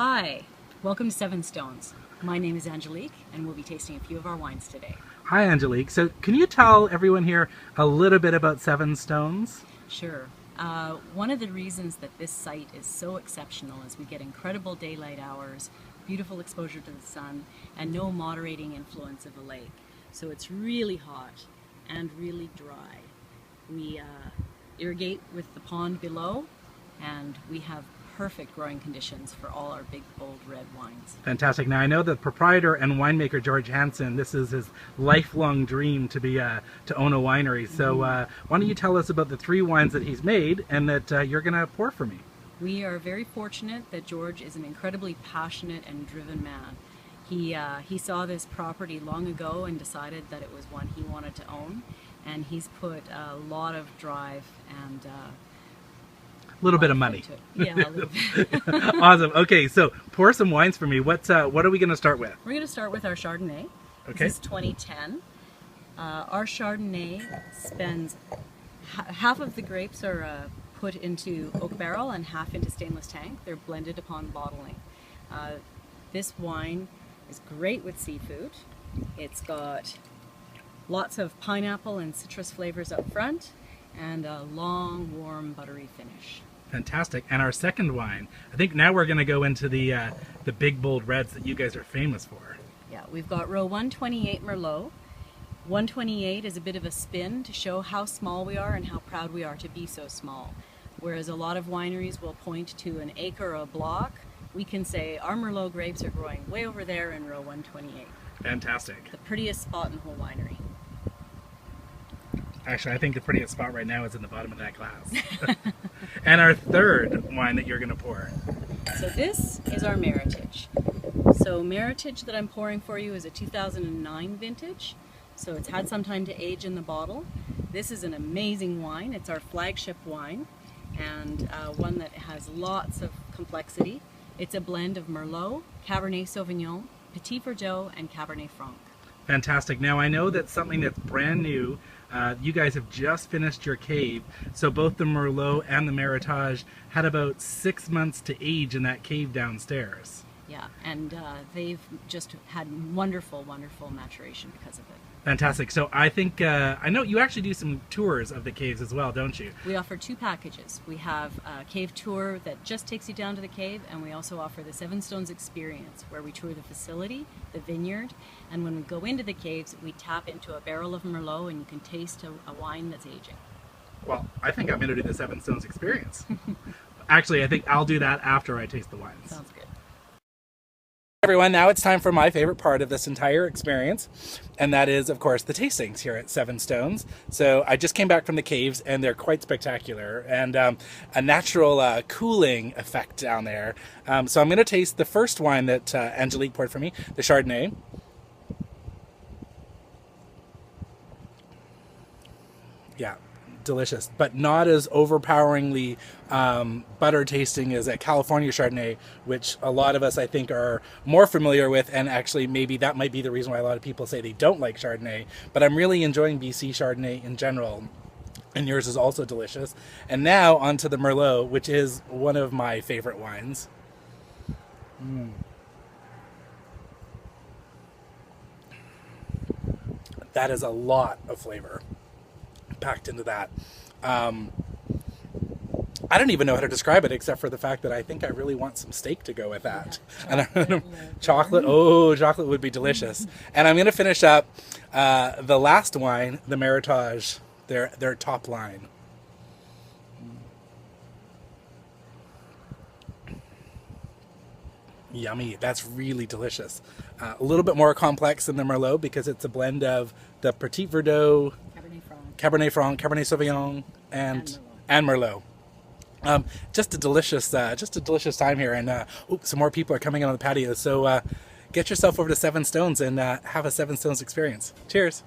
Hi, welcome to Seven Stones. My name is Angelique and we'll be tasting a few of our wines today. Hi Angelique, so can you tell everyone here a little bit about Seven Stones? Sure. One of the reasons that this site is so exceptional is we get incredible daylight hours, beautiful exposure to the sun, and no moderating influence of the lake. So it's really hot and really dry. We irrigate with the pond below, and we have perfect growing conditions for all our big, bold red wines. Fantastic. Now I know the proprietor and winemaker George Hansen, this is his lifelong dream to be to own a winery. So why don't you tell us about the 3 wines that he's made and that you're going to pour for me? We are very fortunate that George is an incredibly passionate and driven man. He saw this property long ago and decided that it was one he wanted to own, and he's put a lot of drive and a little bit of money. Yeah, a little bit. Awesome. Okay, so pour some wines for me. What are we going to start with? We're going to start with our Chardonnay. Okay. This is 2010. Our Chardonnay spends half of the grapes are put into oak barrel and half into stainless tank. They're blended upon bottling. This wine is great with seafood. It's got lots of pineapple and citrus flavors up front and a long, warm, buttery finish. Fantastic. And our second wine, I think now we're going to go into the big, bold reds that you guys are famous for. Yeah, we've got row 128 Merlot. 128 is a bit of a spin to show how small we are and how proud we are to be so small. Whereas a lot of wineries will point to an acre or a block, we can say our Merlot grapes are growing way over there in row 128. Fantastic. The prettiest spot in the whole winery. Actually, I think the prettiest spot right now is in the bottom of that glass. And our third wine that you're going to pour. So this is our Meritage. So Meritage that I'm pouring for you is a 2009 vintage. So it's had some time to age in the bottle. This is an amazing wine. It's our flagship wine, and one that has lots of complexity. It's a blend of Merlot, Cabernet Sauvignon, Petit Verdot, and Cabernet Franc. Fantastic. Now I know that's something that's brand new. You guys have just finished your cave, so both the Merlot and the Meritage had about 6 months to age in that cave downstairs. Yeah, and they've just had wonderful, wonderful maturation because of it. Fantastic. So I think, I know you actually do some tours of the caves as well, don't you? We offer 2 packages. We have a cave tour that just takes you down to the cave, and we also offer the Seven Stones experience, where we tour the facility, the vineyard, and when we go into the caves, we tap into a barrel of Merlot and you can taste a wine that's aging. Well, I think I'm going to do the Seven Stones experience. Actually, I think I'll do that after I taste the wines. Sounds good. Everyone, now it's time for my favorite part of this entire experience, and that is, of course, the tastings here at Seven Stones. So I just came back from the caves, and they're quite spectacular, and a natural cooling effect down there. So I'm going to taste the first wine that Angelique poured for me, the Chardonnay. Yeah, delicious, but not as overpoweringly butter tasting as a California Chardonnay, which a lot of us I think are more familiar with, and actually maybe that might be the reason why a lot of people say they don't like Chardonnay. But I'm really enjoying BC Chardonnay in general, and yours is also delicious. And now onto the Merlot, which is one of my favorite wines. That is a lot of flavor packed into that. I don't even know how to describe it except for the fact that I think I really want some steak to go with that. Yeah, and chocolate, oh, chocolate would be delicious. And I'm going to finish up the last wine, the Meritage, their top line. Yummy. That's really delicious. A little bit more complex than the Merlot because it's a blend of the Petit Verdot, Cabernet Franc, Cabernet Sauvignon, and Merlot. Just a delicious time here, and some more people are coming on the patio. So get yourself over to Seven Stones and have a Seven Stones experience. Cheers.